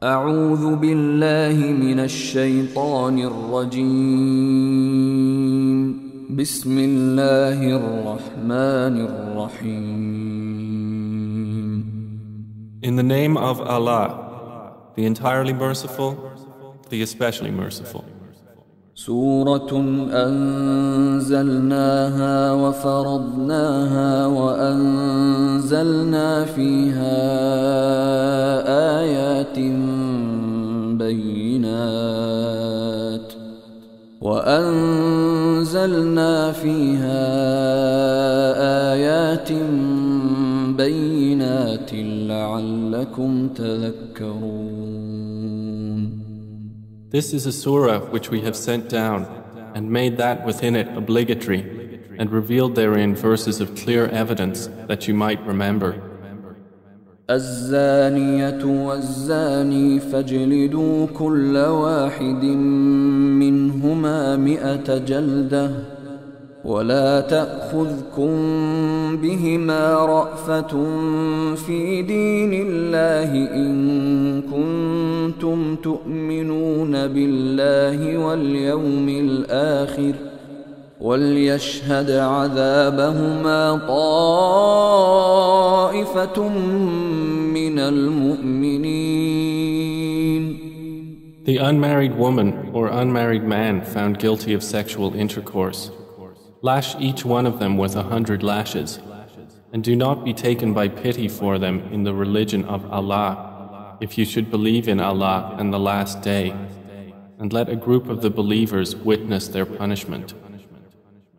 أعوذ بالله من الشيطان الرجيم. بسم الله الرحمن الرحيم. In the name of Allah, the entirely merciful, the especially merciful. سورة أنزلناها وفرضناها وأنزلنا فيها آيات بينات لعلكم تذكرون. This is a surah which we have sent down and made that within it obligatory and revealed therein verses of clear evidence that you might remember. الزانية والزاني فاجلدوا كل واحد منهما 100 جلدة ولا تأخذكم بهما رأفة في دين الله إن كنتم تؤمنون بالله واليوم الآخر وليشهد عذابهما طائفة من المؤمنين. The unmarried woman or unmarried man found guilty of sexual intercourse, lash each one of them with 100 lashes, and do not be taken by pity for them in the religion of Allah, if you should believe in Allah and the last day, and let a group of the believers witness their punishment.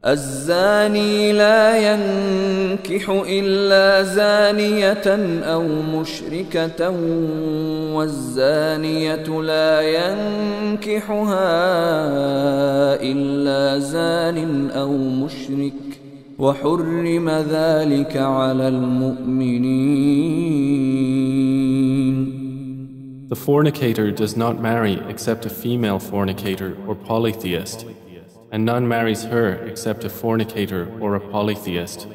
الزاني لا ينكح إلا زانية أو مشركة والزانية لا ينكحها إلا زان أو مشرك وحرم ذلك على المؤمنين. The fornicator does not marry except a female fornicator or polytheist, and none marries her except a fornicator or a polytheist,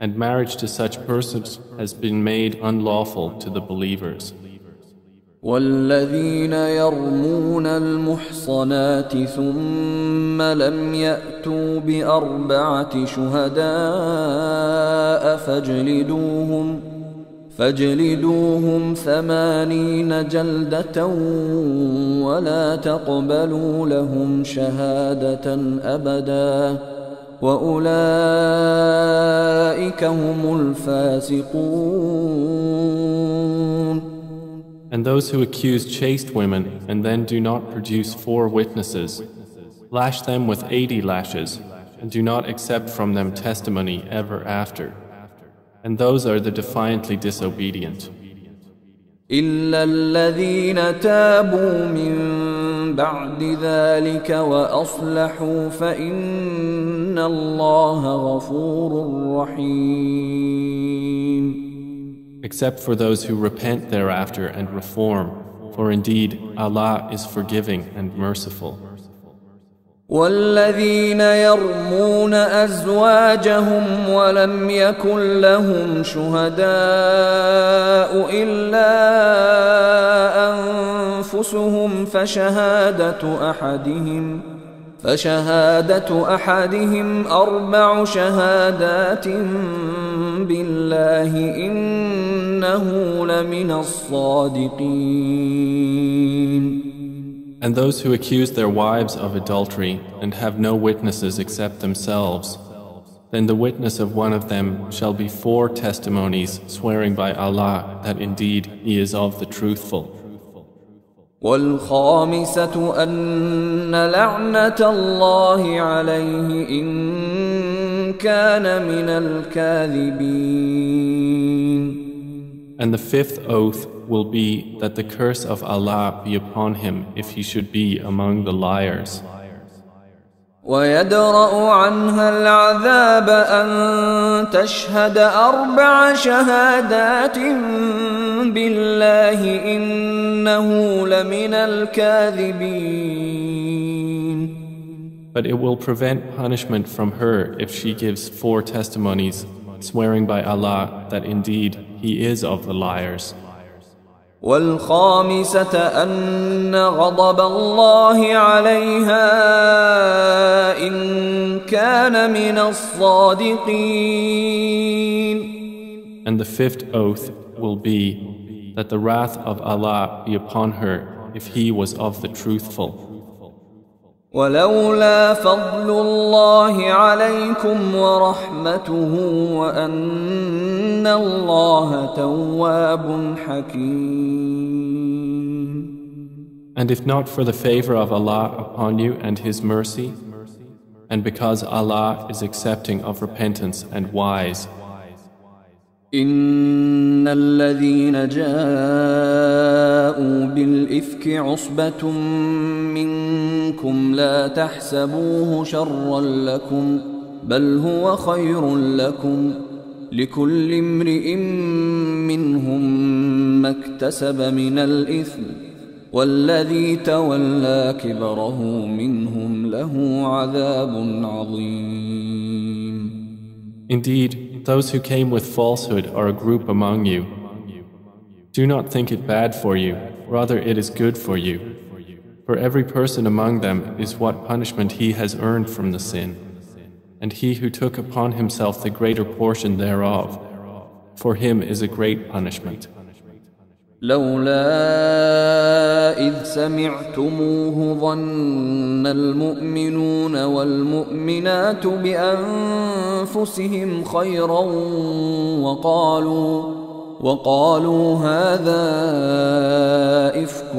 and marriage to such persons has been made unlawful to the believers. والذين يرمون المحصنات ثم لم يأتوا ب4 شهداء فاجلدوهم 80 جلدة ولا تقبلوا لهم شهادة أبدا وأولئك هم الفاسقون. And those who accuse chaste women and then do not produce 4 witnesses, lash them with 80 lashes and do not accept from them testimony ever after. And those are the defiantly disobedient. إلا الذين تابوا من بعد ذلك وأصلحوا فإن الله غفور رحيم. Except for those who repent thereafter and reform, for indeed Allah is forgiving and merciful. والذين يرمون أزواجهم ولم يكن لهم شهداء إلا أنفسهم فشهادة أحدهم 4 شهادات بالله إنه لمن الصادقين. And those who accuse their wives of adultery and have no witnesses except themselves, then the witness of one of them shall be 4 testimonies swearing by Allah that indeed he is of the truthful. والخامسة أن لعنة الله عليه إن كان من الكاذبين. And the 5th oath will be that the curse of Allah be upon him if he should be among the liars. ويدرأ عنها العذاب أن تشهد 4 شهادات بالله إنه لمن الكاذبين. But it will prevent punishment from her if she gives 4 testimonies, swearing by Allah that indeed he is of the liars. والخامسة أن غضب الله عليها إن كان من الصادقين. And the fifth oath will be that the wrath of Allah be upon her if he was of the truthful. ولولا فضل الله عليكم ورحمته وأن الله تواب حكيم. And if not for the favor of Allah upon you and His mercy, and because Allah is accepting of repentance and wise, إن الذين جاءوا بالإفك عصبة منكم لا تحسبوه شرا لكم بل هو خير لكم لكل امرئ منهم ما اكتسب من الإثم والذي تولى كبره منهم له عذاب عظيم. Indeed, those who came with falsehood are a group among you. Do not think it bad for you, rather it is good for you. For every person among them is what punishment he has earned from the sin, and he who took upon himself the greater portion thereof, for him is a great punishment. لولا إذ سمعتموه ظن المؤمنون والمؤمنات بأنفسهم خيرا وقالوا هذا إفك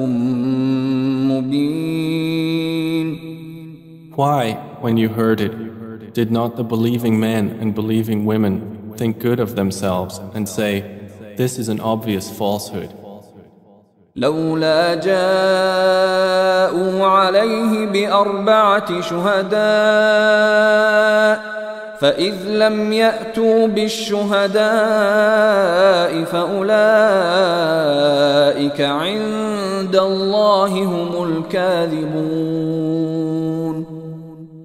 مبين. Why, when you heard it, did not the believing men and believing women think good of themselves and say, this is an obvious falsehood? لولا جاءوا عليه بأربعة شهداء فإذ لم يأتوا بالشهداء فأولئك عند الله هم الكاذبون.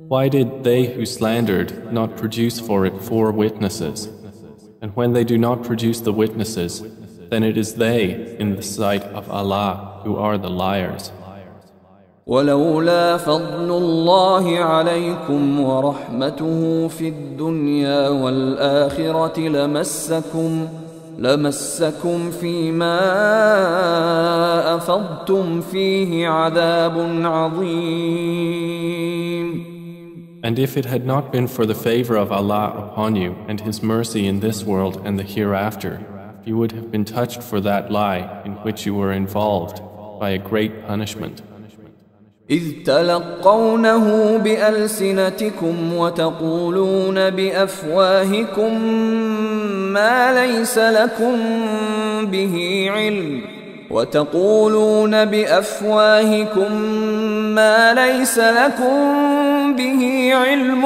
Why did they who slandered not produce for it 4 witnesses? And when they do not produce the witnesses, then it is they in the sight of Allah who are the liars. ولولا فضل الله عليكم ورحمته في الدنيا والآخرة لمسكم فيما أفضتم فيه عذاب عظيم. And if it had not been for the favor of Allah upon you and His mercy in this world and the hereafter, you would have been touched for that lie in which you were involved by a great punishment. إذ تلقونه بألسنتكم وتقولون بأفواهكم ما ليس لكم به علم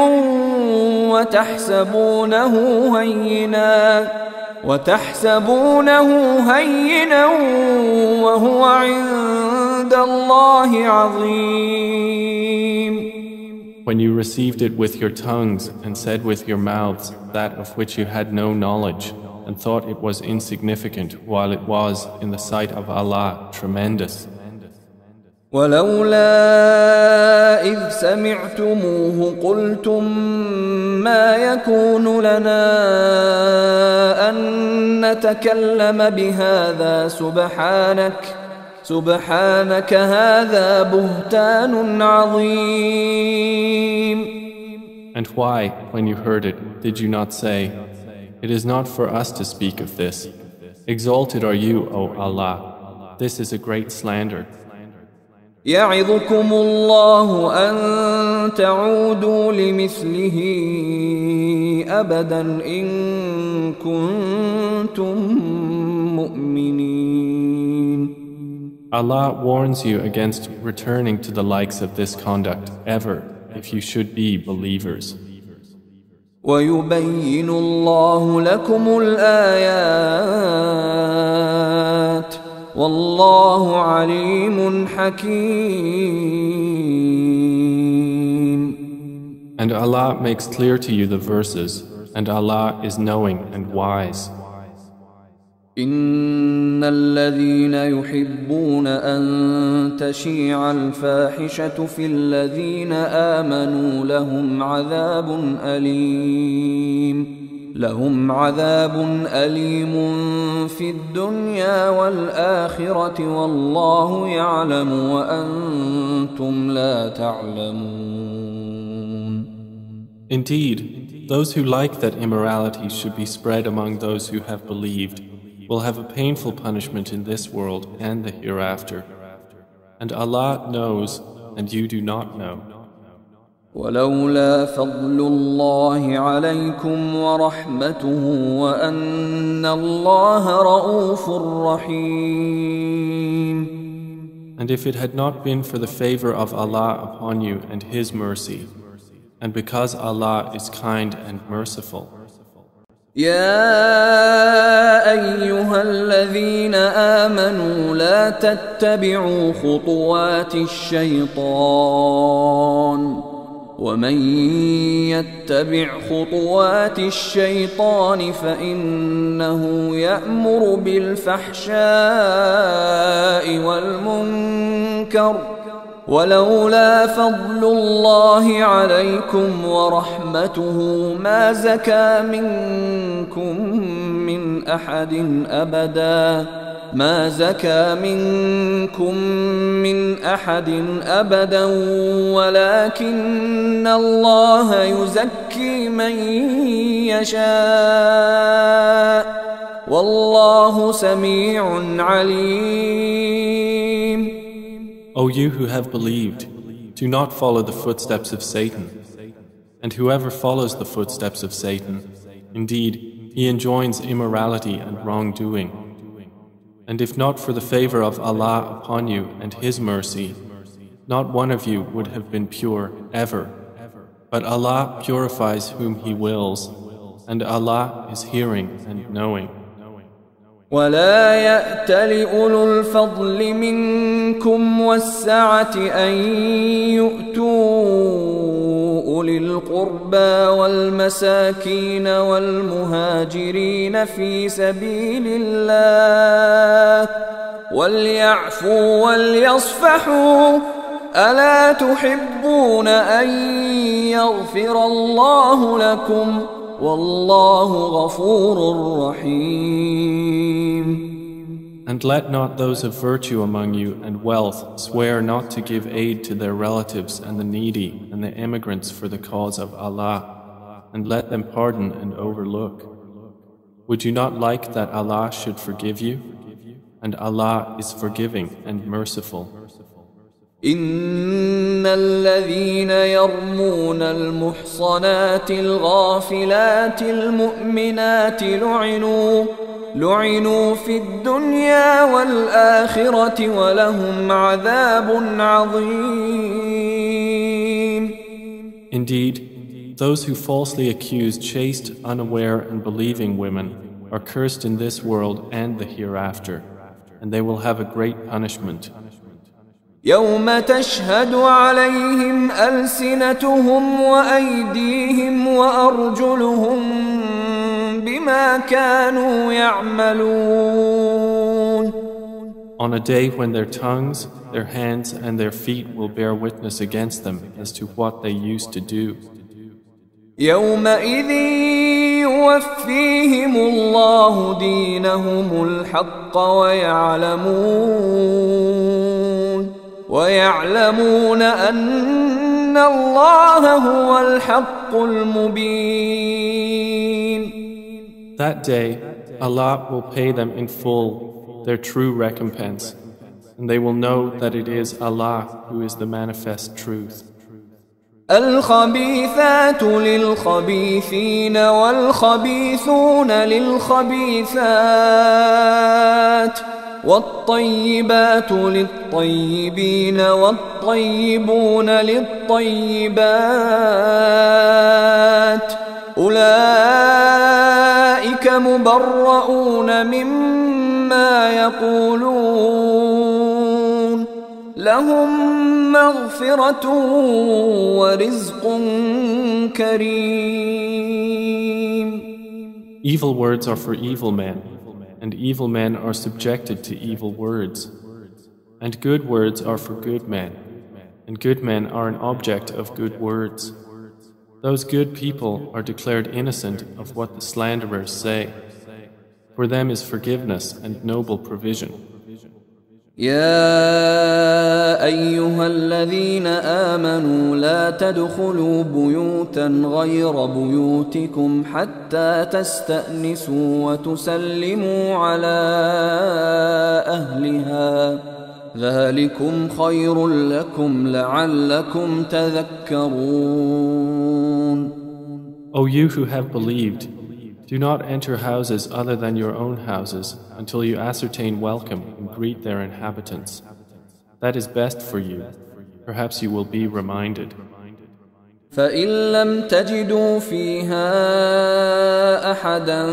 وتحسبونه هينا وهو عند الله عظيم. When you received it with your tongues and said with your mouths that of which you had no knowledge and thought it was insignificant while it was in the sight of Allah tremendous. ولولا إذ سمعتموه قلتم ما يكون لنا أن نتكلم بهذا سبحانك هذا بهتان عظيم. And why, when you heard it, did you not say, it is not for us to speak of this. Exalted are you, O Allah. This is a great slander. يعظكم الله أن تعودوا لمثله أبدا إن كنتم مؤمنين. Allah warns you against returning to the likes of this conduct ever if you should be believers. ويبين الله لكم الآيات والله عليم حكيم. And Allah makes clear to you the verses, and Allah is knowing and wise. إن الذين يحبون أن تشيع الفاحشة في الذين آمنوا لهم عذاب أليم في الدنيا والآخرة والله يعلم وأنتم لا تعلمون. Indeed, those who like that immorality should be spread among those who have believed will have a painful punishment in this world and the hereafter. And Allah knows, and you do not know. ولولا فضل الله عليكم ورحمته وأن الله رؤوف رحيم. And if it had not been for the favor of Allah upon you and His mercy, and because Allah is kind and merciful. يا أيها الذين آمنوا لا تتبعوا خطوات الشيطان ومن يتبع خطوات الشيطان فإنه يأمر بالفحشاء والمنكر ولولا فضل الله عليكم ورحمته ما زكى منكم من أحد أبدا ولكن الله يزكي من يشاء والله سميع عليم. O you who have believed, do not follow the footsteps of Satan. And whoever follows the footsteps of Satan, indeed, he enjoins immorality and wrongdoing. And if not for the favor of Allah upon you and His mercy, not one of you would have been pure ever. But Allah purifies whom He wills, and Allah is hearing and knowing. ولا يأتل أولو الفضل منكم والسعة أن يؤتوا أولي القربى والمساكين والمهاجرين في سبيل الله وليعفوا وليصفحوا ألا تحبون أن يغفر الله لكم والله غفور رحيم. And let not those of virtue among you and wealth swear not to give aid to their relatives and the needy and the immigrants for the cause of Allah, and let them pardon and overlook. Would you not like that Allah should forgive you? And Allah is forgiving and merciful. إن الذين يرمون المحصنات الغافلات المؤمنات لعنوا في الدنيا والآخرة ولهم عذاب عظيم. Indeed, those who falsely accuse chaste, unaware and believing women are cursed in this world and the hereafter, and they will have a great punishment. يوم تشهد عليهم ألسنتهم وأيديهم وأرجلهم بما كانوا يعملون. On a day when their tongues, their hands and their feet will bear witness against them as to what they used to do. يومئذ يوفيهم الله دينهم الحق ويعلمون أن الله هو الحق المبين. That day, Allah will pay them in full their true recompense, and they will know that it is Allah who is the manifest truth. الخبيثات للخبيثين والخبيثون للخبيثات والطيبات للطيبين والطيبون للطيبات أولئك مبرؤون مما يقولون لهم مغفرة ورزق كريم. Evil words are for evil men, and evil men are subjected to evil words. And good words are for good men, and good men are an object of good words. Those good people are declared innocent of what the slanderers say. For them is forgiveness and noble provision. يا أيها الذين آمنوا لا تدخلوا بيوتا غير بيوتكم حتى تستأنسوا وتسلموا على أهلها ذلكم خير لكم لعلكم تذكرون. O you who have believed, do not enter houses other than your own houses until you ascertain welcome and greet their inhabitants. That is best for you. Perhaps you will be reminded. فإن لم تجدوا فيها أحدا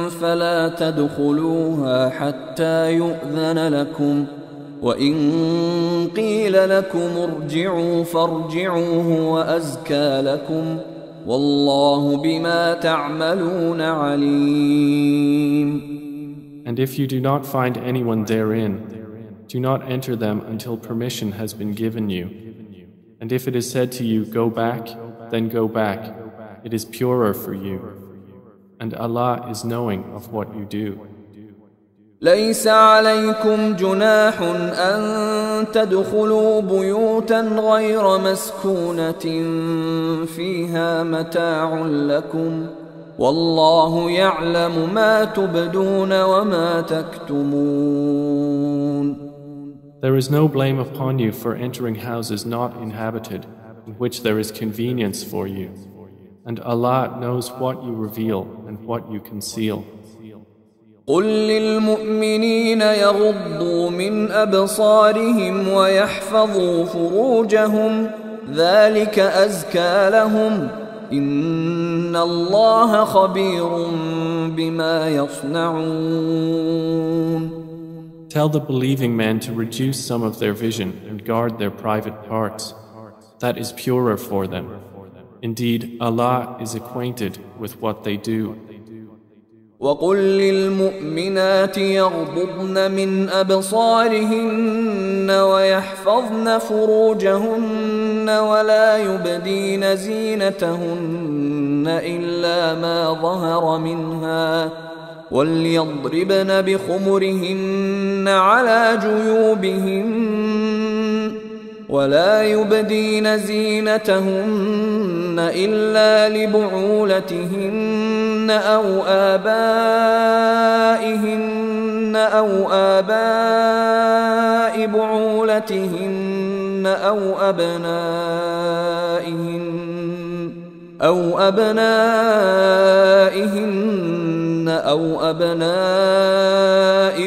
فلا تدخلوها حتى يؤذن لكم وإن قيل لكم ارجعوا فارجعوا هو أزكى لكم والله بما تعملون عليم. And if you do not find anyone therein, do not enter them until permission has been given you. And if it is said to you, go back, then go back. It is purer for you. And Allah is knowing of what you do. ليس عليكم جناح أن تدخلوا بيوتا غير مسكونة فيها متاع لكم والله يعلم ما تبدون وما تكتمون. There is no blame upon you for entering houses not inhabited, in which there is convenience for you. And Allah knows what you reveal and what you conceal. قل للمؤمنين يغضوا من أبصارهم ويحفظوا فروجهم ذلك أزكى لهم إن الله خبير بما يصنعون. Tell the believing men to reduce some of their vision and guard their private parts. That is purer for them. Indeed, Allah is acquainted with what they do. وقل للمؤمنات يغضضن من أبصارهن ويحفظن فروجهن ولا يبدين زينتهن إلا ما ظهر منها وليضربن بخمرهن على جيوبهن ولا يبدين زينتهن إلا لبعولتهن أو آباء بعولتهن أو أبناء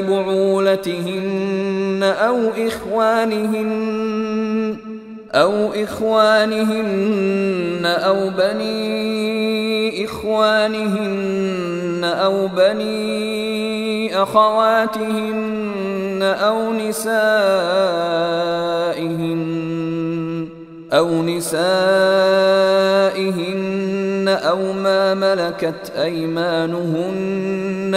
بعولتهن أو إخوانهن أو بني إخوانهن أو بني أخواتهن أو نسائهن أو ما ملكت أيمانهن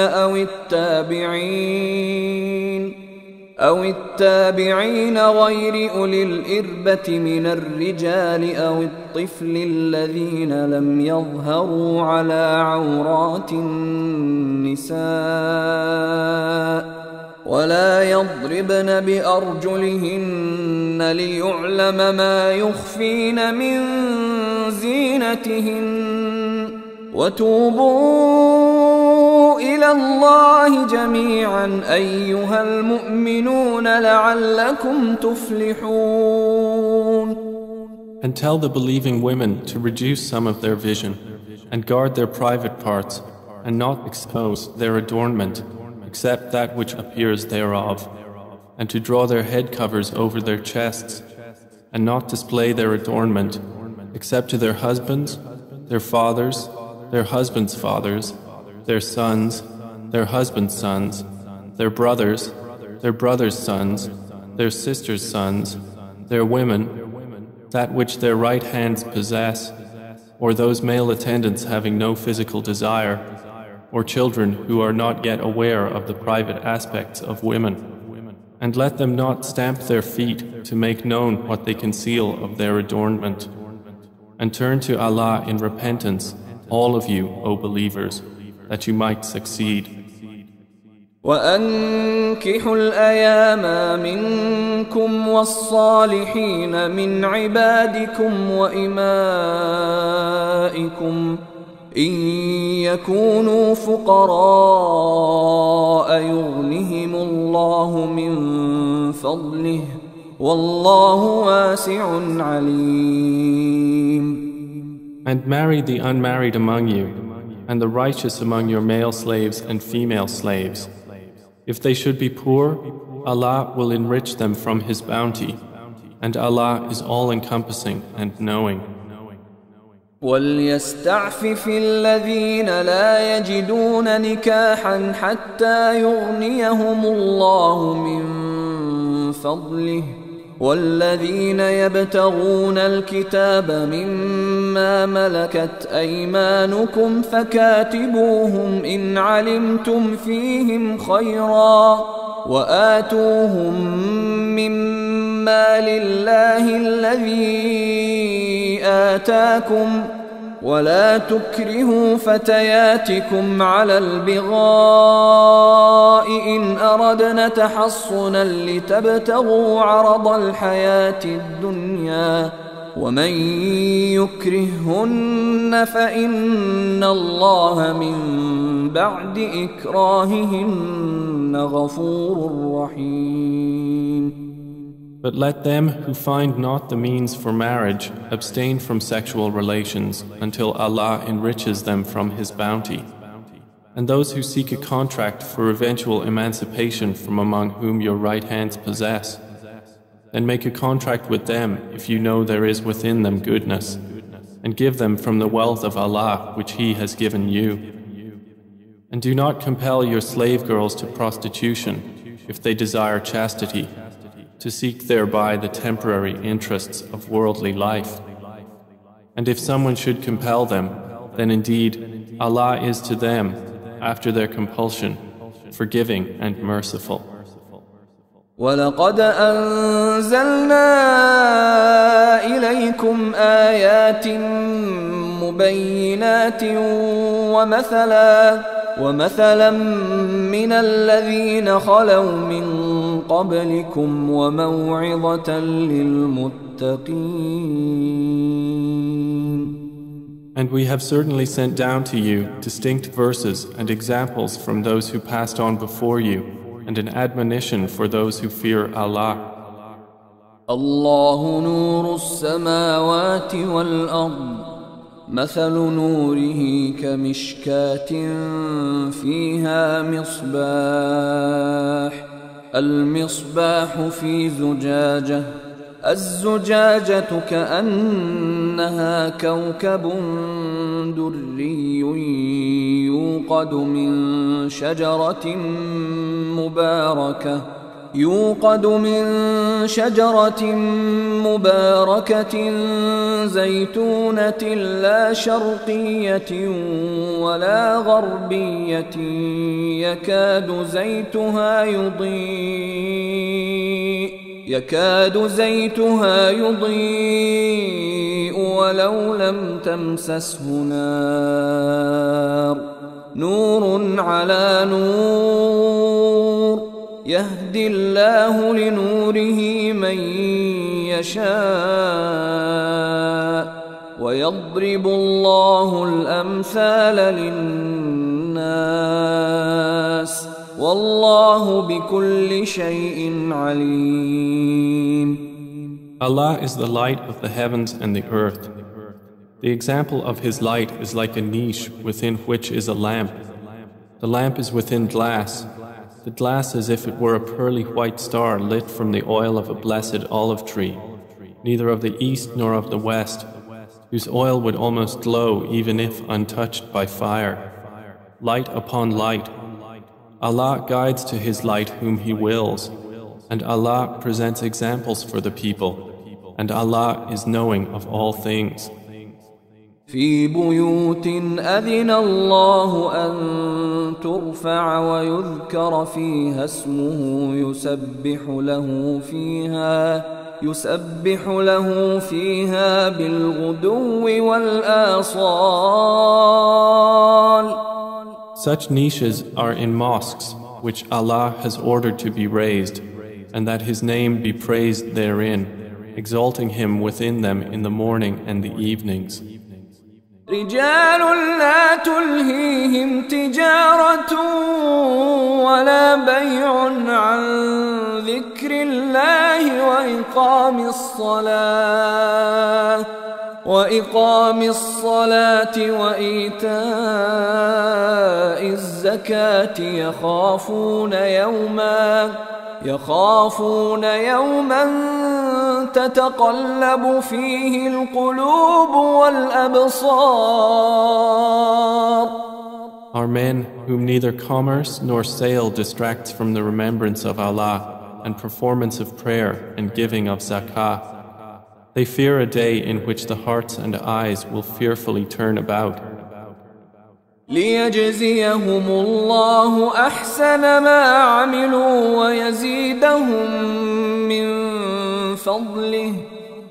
أو التابعين غير أولي الإربة من الرجال أو الطفل الذين لم يظهروا على عورات النساء ولا يضربن بأرجلهن ليعلم ما يخفين من زينتهن وتوبوا إلى الله جميعا أيها المؤمنون لعلكم تفلحون. And tell the believing women to reduce some of their vision and guard their private parts and not expose their adornment except that which appears thereof, and to draw their head covers over their chests and not display their adornment except to their husbands, their fathers, their husbands' fathers, their sons, their husbands' sons, their brothers' sons, their sisters' sons, their women, that which their right hands possess, or those male attendants having no physical desire, or children who are not yet aware of the private aspects of women. And let them not stamp their feet to make known what they conceal of their adornment. And turn to Allah in repentance, all of you, O believers, that you might succeed. وأنكحوا الأيام منكم والصالحين من عبادكم وإمائكم إن يكونوا فقراء يغنهم الله من فضله والله واسع عليم. And marry the unmarried among you, and the righteous among your male slaves and female slaves. If they should be poor, Allah will enrich them from His bounty, and Allah is all-encompassing and knowing. وَلْيَسْتَعْفِفِ الَّذِينَ لَا يَجِدُونَ نِكَاحًا حَتَّى يُغْنِيَهُمُ اللَّهُ مِنْ فَضْلِهِ والذين يبتغون الكتاب مما ملكت أيمانكم فكاتبوهم إن علمتم فيهم خيرا وآتوهم مما لله الذي آتاكم ولا تكرهوا فتياتكم على البغاء إن أردنا تحصنا لتبتغوا عرض الحياة الدنيا ومن يكرههن فإن الله من بعد إكراههن غفور رحيم. But let them who find not the means for marriage abstain from sexual relations until Allah enriches them from His bounty. And those who seek a contract for eventual emancipation from among whom your right hands possess, then make a contract with them if you know there is within them goodness, and give them from the wealth of Allah which He has given you. And do not compel your slave girls to prostitution if they desire chastity, to seek thereby the temporary interests of worldly life. And if someone should compel them, then indeed Allah is to them, after their compulsion, forgiving and merciful. وَلَقَدْ أَنزَلْنَا إِلَيْكُمْ آيَاتٍ مُبَيِّنَاتٍ ومثلا من الذين خلوا من قبلكم وموعظة للمتقين. And we have certainly sent down to you distinct verses and examples from those who passed on before you, and an admonition for those who fear Allah. الله نور السماوات والأرض مثل نوره كمشكاة فيها مصباح المصباح في زجاجة الزجاجة كأنها كوكب دري يوقد من شجرة مباركة زيتونة لا شرقية ولا غربية يكاد زيتها يضيء ولو لم تمسسه نار نور على نور يهدي الله لنوره من يشاء ويضرب الله الأمثال للناس والله بكل شيء عليم. Allah is the light of the heavens and the earth. The example of His light is like a niche within which is a lamp. The lamp is within glass. The glass as if it were a pearly white star lit from the oil of a blessed olive tree, neither of the east nor of the west, whose oil would almost glow even if untouched by fire. Light upon light. Allah guides to His light whom He wills, and Allah presents examples for the people, and Allah is knowing of all things. في بيوت أذن الله أن ترفع ويذكر فيها اسمه يسبح له فيها بالغدو والآصال. Such niches are in mosques which Allah has ordered to be raised, and that His name be praised therein, exalting Him within them in the morning and the evenings. رجال لا تلهيهم تجارة ولا بيع عن ذكر الله وإقام الصلاة وإيتاء الزكاة يخافون يوما تتقلب فيه القلوب والأبصار. Are men whom neither commerce nor sale distracts from the remembrance of Allah and performance of prayer and giving of zakah. They fear a day in which the hearts and eyes will fearfully turn about. ليجزيهم الله أحسن ما عملوا ويزيدهم من فضله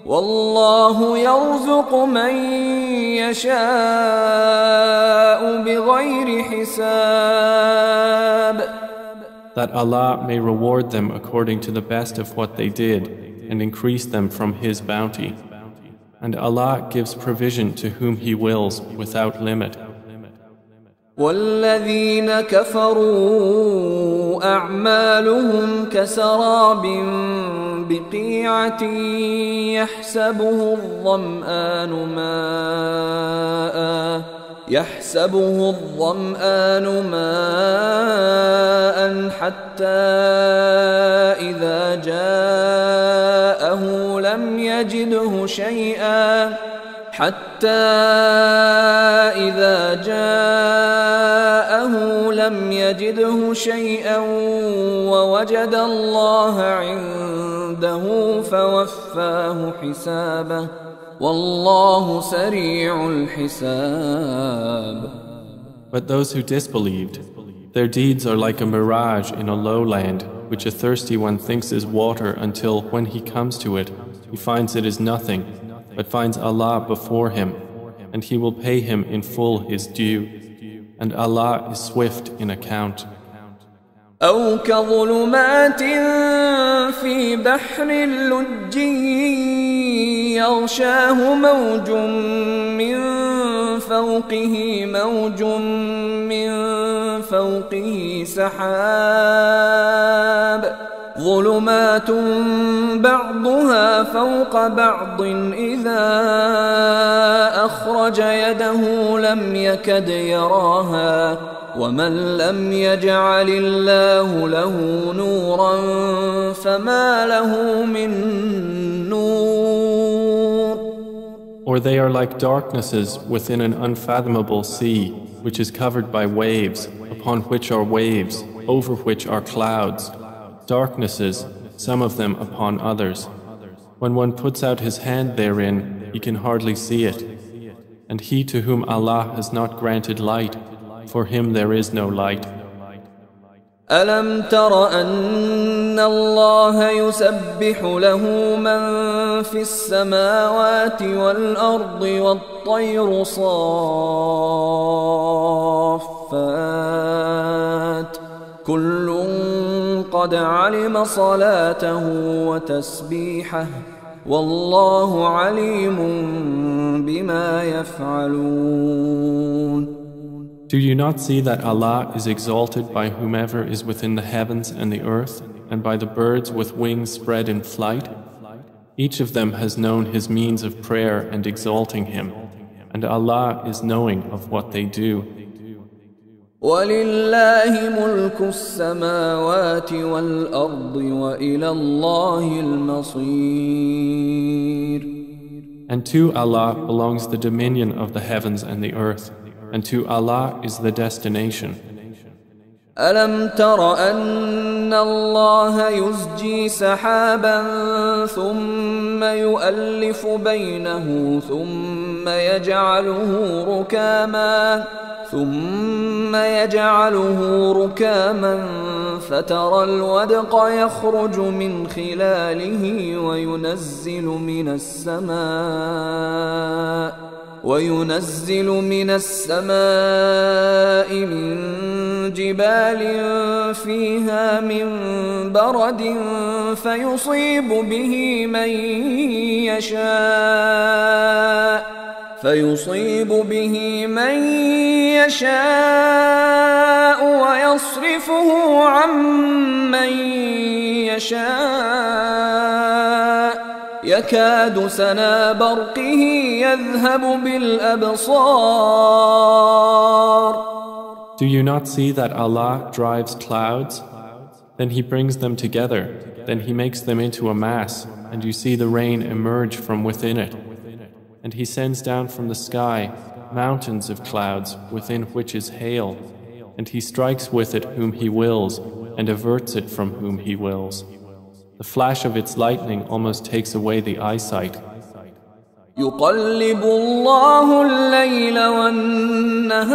والله يرزق من يشاء بغير حساب. That Allah may reward them according to the best of what they did and increase them from His bounty. And Allah gives provision to whom He wills without limit. والذين كفروا أعمالهم كسراب بقيعة يحسبه الظمآن ماء حتى إذا جاءه لم يجده شيئا ووجد الله عنده فوفاه حسابه والله سريع الحساب. But those who disbelieved, their deeds are like a mirage in a lowland, which a thirsty one thinks is water until, when he comes to it, he finds it is nothing, but finds Allah before him, and He will pay him in full his due, and Allah is swift in account. أو كظلمات في بحر لجي يغشاه موج من فوقه سحاب ظلمات بعضها فوق بعض إذا أخرج يده لم يكد يراها ومن لم يجعل الله له نورا فما له من نور. Or they are like darknesses within an unfathomable sea, which is covered by waves, upon which are waves, over which are clouds. Darknesses, some of them upon others. When one puts out his hand therein, he can hardly see it. And he to whom Allah has not granted light, for him there is no light. ألم تر أن الله يسبح له من في السماوات والأرض والطير صافات كل قد علم صلاته وتسبيحه والله عليم بما يفعلون. Do you not see that Allah is exalted by whomever is within the heavens and the earth, and by the birds with wings spread in flight? Each of them has known his means of prayer and exalting Him, and Allah is knowing of what they do. وَلِلَّهِ مُلْكُ السَّمَاوَاتِ وَالْأَرْضِ وَإِلَى اللَّهِ الْمَصِيرُ. And to Allah belongs the dominion of the heavens and the earth, and to Allah is the destination. ألم تر أن الله يزجي سحابا ثم يؤلف بينه ثم ثم يجعله ركاما فترى الودق يخرج من خلاله وينزل من السماء من جبال فيها من برد فيصيب به من يشاء ويصرفه عن من يشاء يكاد سنا برقه يذهب بالأبصار. Do you not see that Allah drives clouds? Then He brings them together, then He makes them into a mass, and you see the rain emerge from within it. And He sends down from the sky mountains of clouds within which is hail, and He strikes with it whom He wills and averts it from whom He wills. The flash of its lightning almost takes away the eyesight. يقلب الله الليل والنهار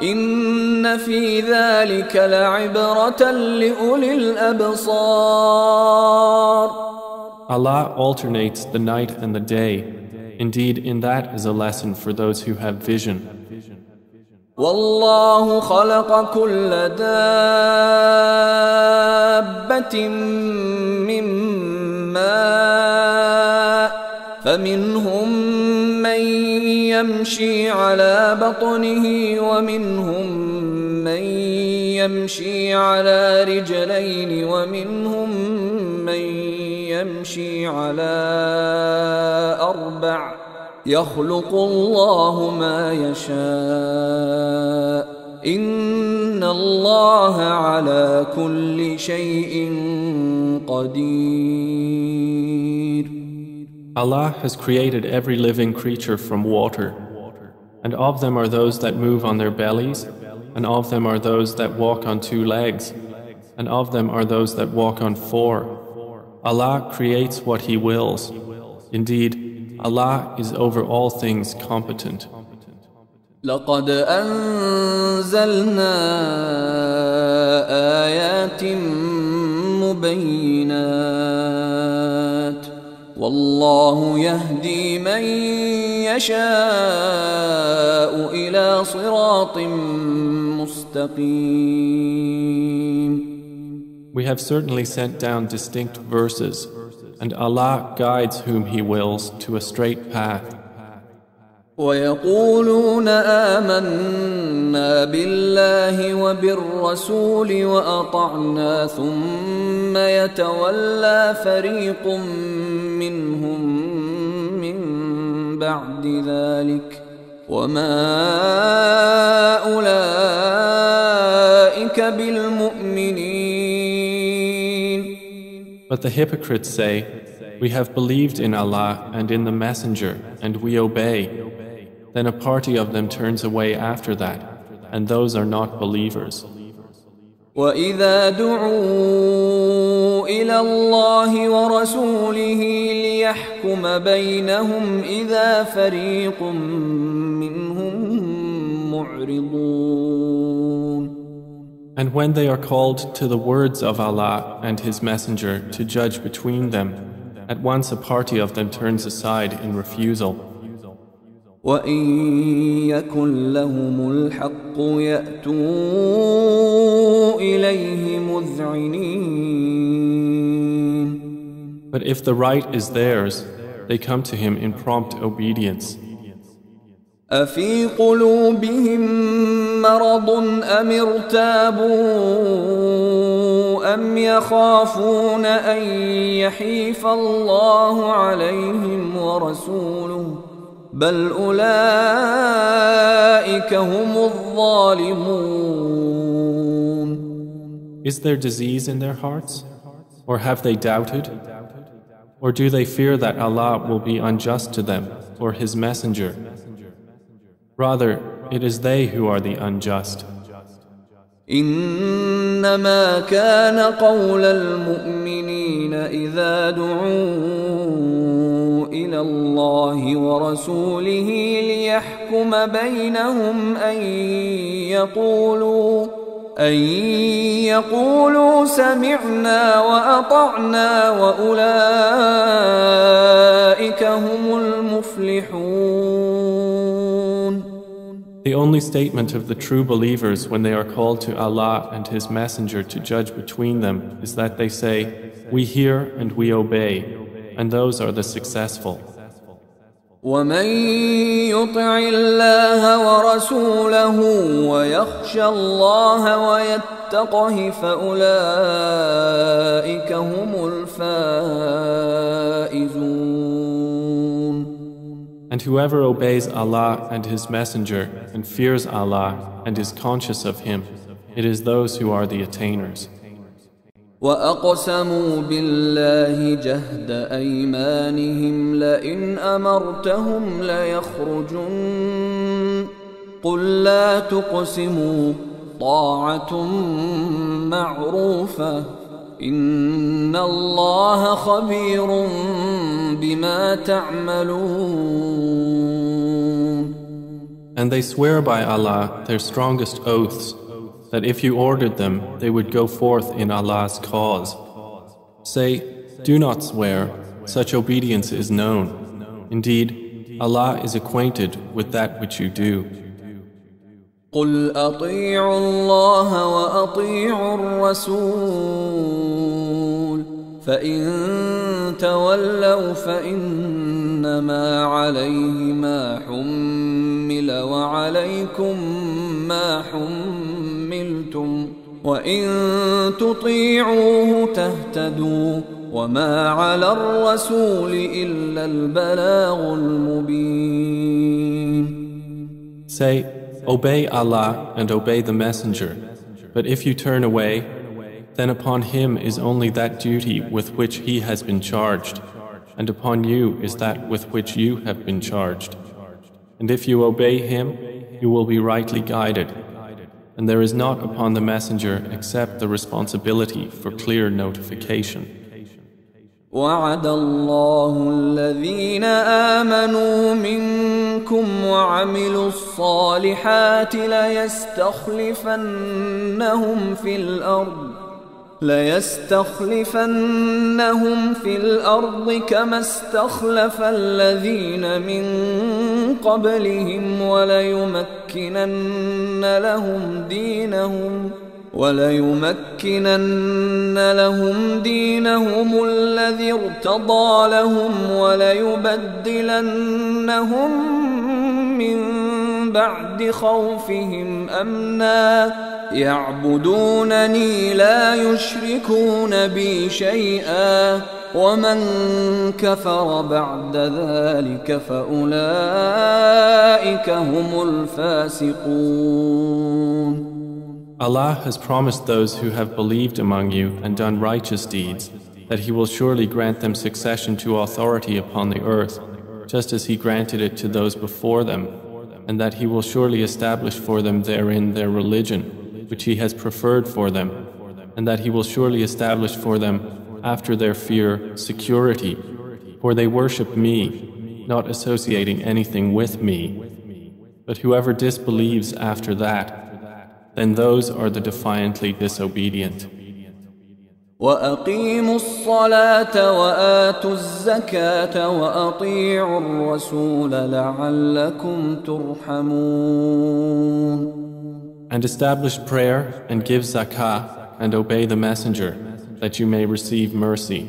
إن في ذلك لعبرة لأولي الأبصار. Allah alternates the night and the day. Indeed, in that is a lesson for those who have vision. والله خلق كل دابة من ماء فمنهم من يمشي على بطنه ومنهم من يمشي على رجلين ومنهم من يمشي على أربع يخلق الله ما يشاء إن الله على كل شيء قدير. Allah has created every living creature from water, and of them are those that move on their bellies, and of them are those that walk on two legs, and of them are those that walk on four. Allah creates what He wills. Indeed, Allah is over all things competent. لقد أنزلنا آيات مبينات والله يهدي من يشاء إلى صراط مستقيم. We have certainly sent down distinct verses, and Allah guides whom He wills to a straight path. ويقولون آمنا بالله وبالرسول وأطعنا ثم يتولى فريق منهم من بعد ذلك وما أولئك بالمؤمنين. But the hypocrites say, we have believed in Allah and in the Messenger, and we obey. Then a party of them turns away after that, and those are not believers. وَإِذَا دُعُوا إِلَى اللَّهِ وَرَسُولِهِ لِيَحْكُمَ بَيْنَهُمْ إِذَا فَرِيقٌ مِّنْهُمْ مُعْرِضُونَ. And when they are called to the words of Allah and His Messenger to judge between them, at once a party of them turns aside in refusal. وَإِن يَكُنْ لَهُمُ الْحَقُّ يَأْتُوا إِلَيْهِ مُذْعِنِينَ. But if the right is theirs, they come to Him in prompt obedience. أَفِي قُلُوبِهِم مَّرَضٌ أَمِ ارْتَابُوا أَمْ يَخَافُونَ أَن يَحِيفَ اللَّهُ عَلَيْهِمْ وَرَسُولُهُ بَلْ أُولَئِكَ هُمُ الظَّالِمُونَ. Is there disease in their hearts? Or have they doubted? Or do they fear that Allah will be unjust to them or His Messenger? Rather, it is they who are the unjust. إنما كان قول المؤمنين إذا دعوا إلى الله ورسوله ليحكم بينهم أن يقولوا سمعنا وأطعنا وأولئك هم المفلحون. The only statement of the true believers when they are called to Allah and His Messenger to judge between them is that they say, "We hear and we obey," and those are the successful. ومن يطع الله ورسوله ويخشى الله ويتقه فأولئك هم الفائزون. And whoever obeys Allah and His Messenger and fears Allah and is conscious of Him, it is those who are the attainers. وأقسموا بالله جهد أيمانهم لئن أمرتهم ليخرجن قل لا تقسموا طاعة معروفة إن الله خبير بما تعملون. And they swear by Allah their strongest oaths that if you ordered them, they would go forth in Allah's cause. Say, do not swear, such obedience is known. Indeed, Allah is acquainted with that which you do. قل أطيعوا الله وأطيعوا الرسول فإن تولوا فإنما عليه ما حمل وعليكم ما حملتم وإن تطيعوه تهتدوا وما على الرسول إلا البلاغ المبين. Say, obey Allah and obey the Messenger, but if you turn away, then upon him is only that duty with which he has been charged, and upon you is that with which you have been charged. And if you obey him, you will be rightly guided, and there is not upon the Messenger except the responsibility for clear notification. وعد الله الذين آمنوا منكم وعملوا الصالحات ليستخلفنهم في الأرض كما استخلف الذين من قبلهم وليمكنن لهم دينهم الذي ارتضى لهم وليبدلنهم من بعد خوفهم أمنا يعبدونني لا يشركون بي شيئا ومن كفر بعد ذلك فأولئك هم الفاسقون. Allah has promised those who have believed among you and done righteous deeds that He will surely grant them succession to authority upon the earth, just as He granted it to those before them, and that He will surely establish for them therein their religion, which He has preferred for them, and that He will surely establish for them after their fear security, for they worship Me, not associating anything with Me. But whoever disbelieves after that, then those are the defiantly disobedient. وأقيموا الصلاة وآتوا الزكاة وأطيعوا الرسول لعلكم ترحمون. And establish prayer and give zakah and obey the Messenger that you may receive mercy.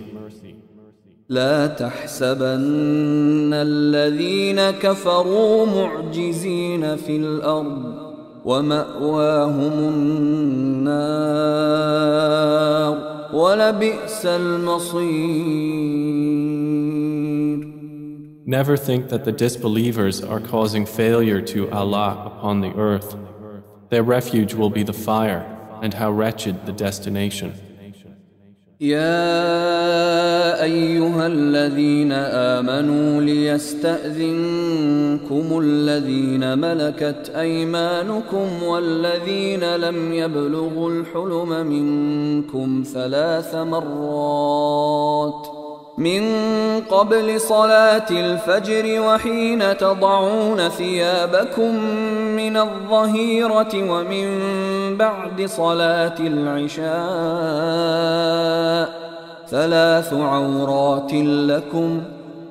لا تحسبن الذين كفروا معجزين في الأرض ومأواهم النار ولبئس المصير. Never think that the disbelievers are causing failure to Allah upon the earth. Their refuge will be the fire, and how wretched the destination. يا أيها الذين آمنوا ليستأذنكم الذين ملكت أيمانكم والذين لم يبلغوا الحلم منكم 3 مرات من قبل صلاة الفجر وحين تضعون ثيابكم من الظهيرة ومن بعد صلاة العشاء 3 عورات لكم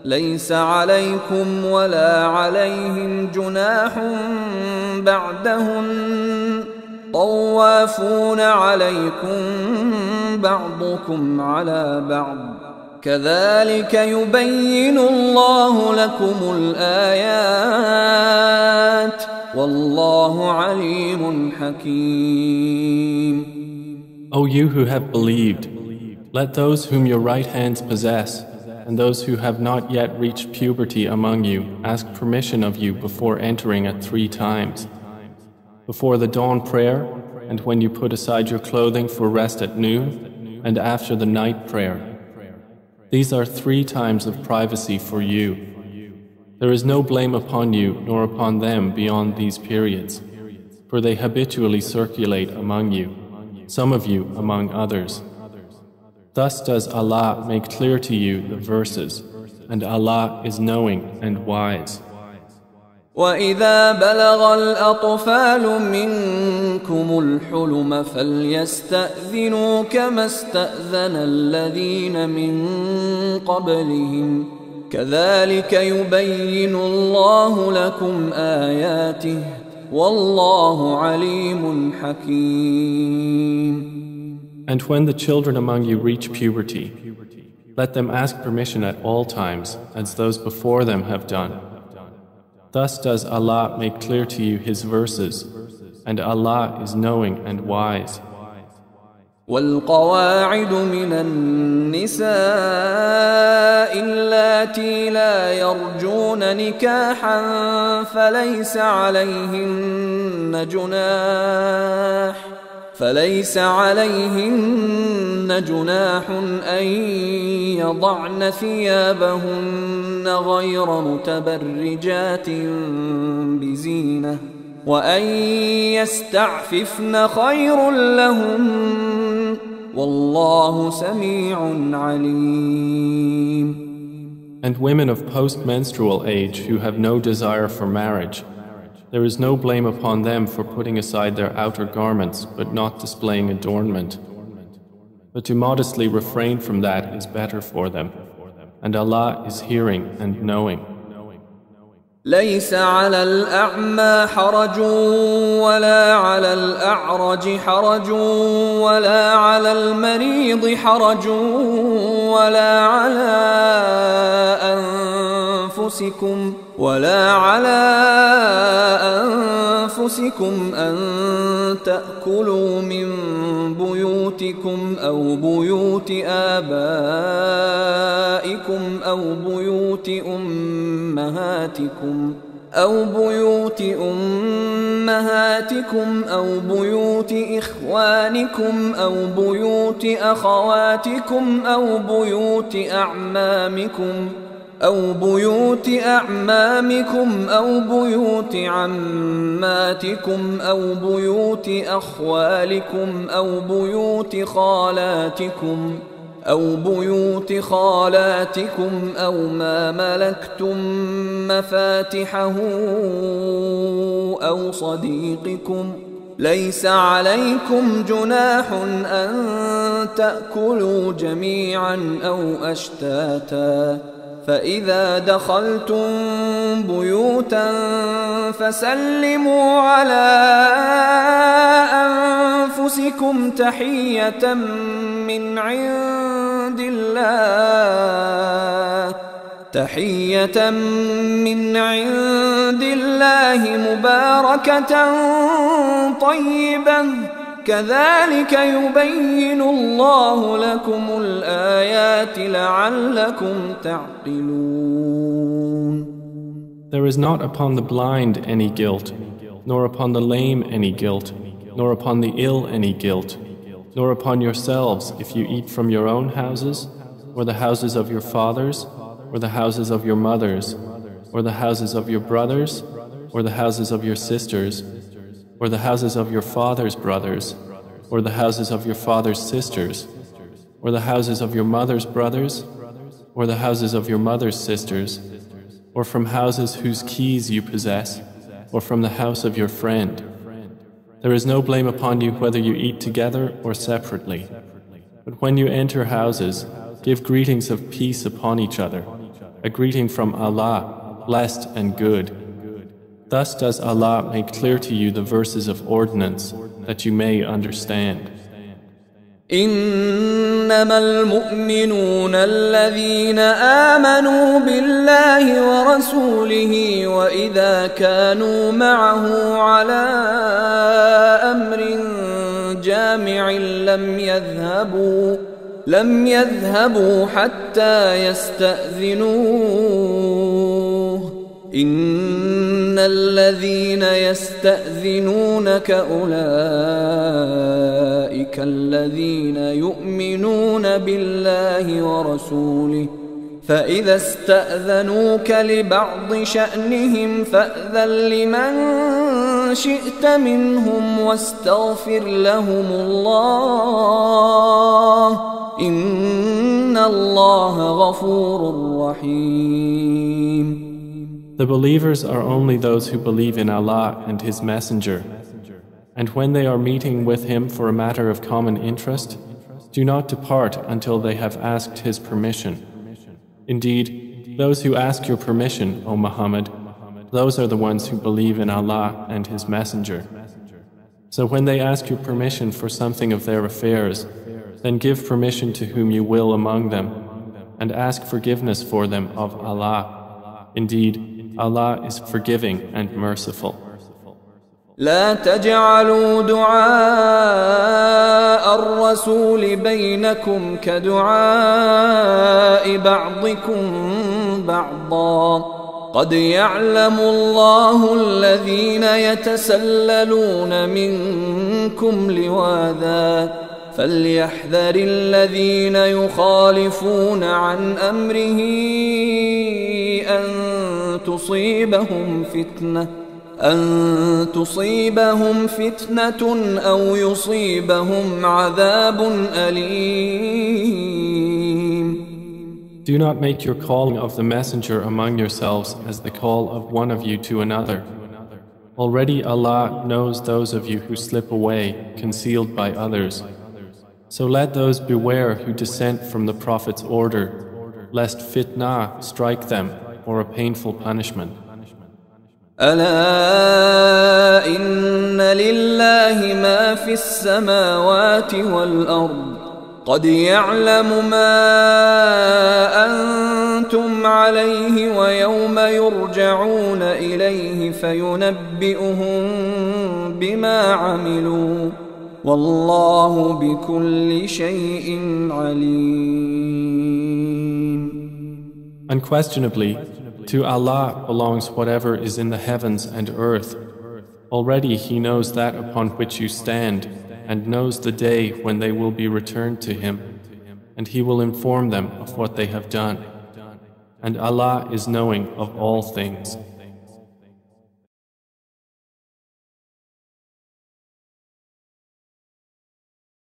ليس عليكم ولا عليهم جناح بعدهن طوافون عليكم بعضكم على بعض كذلك يبين الله لكم الآيات والله عليم حكيم. O you who have believed, let those whom your right hands possess and those who have not yet reached puberty among you ask permission of you before entering at 3 times. Before the dawn prayer, and when you put aside your clothing for rest at noon, and after the night prayer. These are 3 times of privacy for you. There is no blame upon you nor upon them beyond these periods, for they habitually circulate among you, some of you among others. Thus does Allah make clear to you the verses, and Allah is knowing and wise. وَإِذَا بَلَغَ الْأَطْفَالُ مِنكُمُ الْحُلُمَ فَلْيَسْتَأْذِنُوا كَمَا اسْتَأْذَنَ الَّذِينَ مِن قَبْلِهِمْ كَذَلِكَ يُبَيِّنُ اللَّهُ لَكُمْ آيَاتِهِ وَاللَّهُ عَلِيمٌ حَكِيمٌ. And when the children among you reach puberty, let them ask permission at all times, as those before them have done. Thus does Allah make clear to you His verses, and Allah is knowing and wise. والقواعد من النساء اللاتي لا يرجون نكاحا فليس عليهن جناح أن يضعن ثيابهن غير متبرجات بزينة وأن يستعففن خير لهن والله سميع عليم. And women of post-menstrual age who have no desire for marriage, there is no blame upon them for putting aside their outer garments but not displaying adornment. But to modestly refrain from that is better for them, and Allah is hearing and knowing. ليس على الأعمى حرج ولا على الأعرج حرج ولا على المريض حرج ولا على أنفسكم أن تأكلوا من بيوتكم أو بيوت آبائكم أو بيوت أمهاتكم أو بيوت إخوانكم أو بيوت أخواتكم أو بيوت أعمامكم أو بيوت عماتكم أو بيوت أخوالكم أو بيوت خالاتكم أو ما ملكتم مفاتحه أو صديقكم ليس عليكم جناح أن تأكلوا جميعا أو أشتاتا فإذا دخلتم بيوتا فسلموا على أنفسكم تحية من عند الله مباركة طيبة كذلك يبين الله لكم الآيات لعلكم تعقلون. There is not upon the blind any guilt, nor upon the lame any guilt, nor upon the ill any guilt, nor upon yourselves if you eat from your own houses, or the houses of your fathers, or the houses of your mothers, or the houses of your brothers, or the houses of your sisters, or the houses of your father's brothers, or the houses of your father's sisters, or the houses of your mother's brothers, or the houses of your mother's sisters, or from houses whose keys you possess, or from the house of your friend. There is no blame upon you whether you eat together or separately. But when you enter houses, give greetings of peace upon each other, a greeting from Allah, blessed and good. Thus does Allah make clear to you the verses of ordinance, that you may understand. إنما المؤمنون الذين آمنوا بالله ورسوله وإذا كانوا معه على أمر جامع لم يذهبوا حتى يستأذنوه إن الذين يستأذنونك أولئك الذين يؤمنون بالله ورسوله فإذا استأذنوك لبعض شأنهم فأذن لمن شئت منهم واستغفر لهم الله إن الله غفور رحيم. The believers are only those who believe in Allah and His Messenger. And when they are meeting with Him for a matter of common interest, do not depart until they have asked His permission. Indeed, those who ask your permission, O Muhammad, those are the ones who believe in Allah and His Messenger. So when they ask your permission for something of their affairs, then give permission to whom you will among them, and ask forgiveness for them of Allah. Indeed, Allah is forgiving and merciful. لا تجعلوا دعاء الرسول بينكم كدعاء بعضكم بعضا قد يعلم الله الذين يتسللون منكم لواذا فليحذر الذين يخالفون عن أمره أن تصيبهم فتنة أو يصيبهم عذاب أليم. Do not make your calling of the messenger among yourselves as the call of one of you to another. Already Allah knows those of you who slip away, concealed by others. So let those beware who dissent from the Prophet's order, lest fitna strike them or a painful punishment. ألا إن لله ما في السماوات والأرض قد يعلم ما أنتم عليه ويوم يرجعون إليه فينبئهم بما عملوا والله بكل شيء عليم. Unquestionably, to Allah belongs whatever is in the heavens and earth. Already He knows that upon which you stand, and knows the day when they will be returned to Him, and He will inform them of what they have done. And Allah is knowing of all things.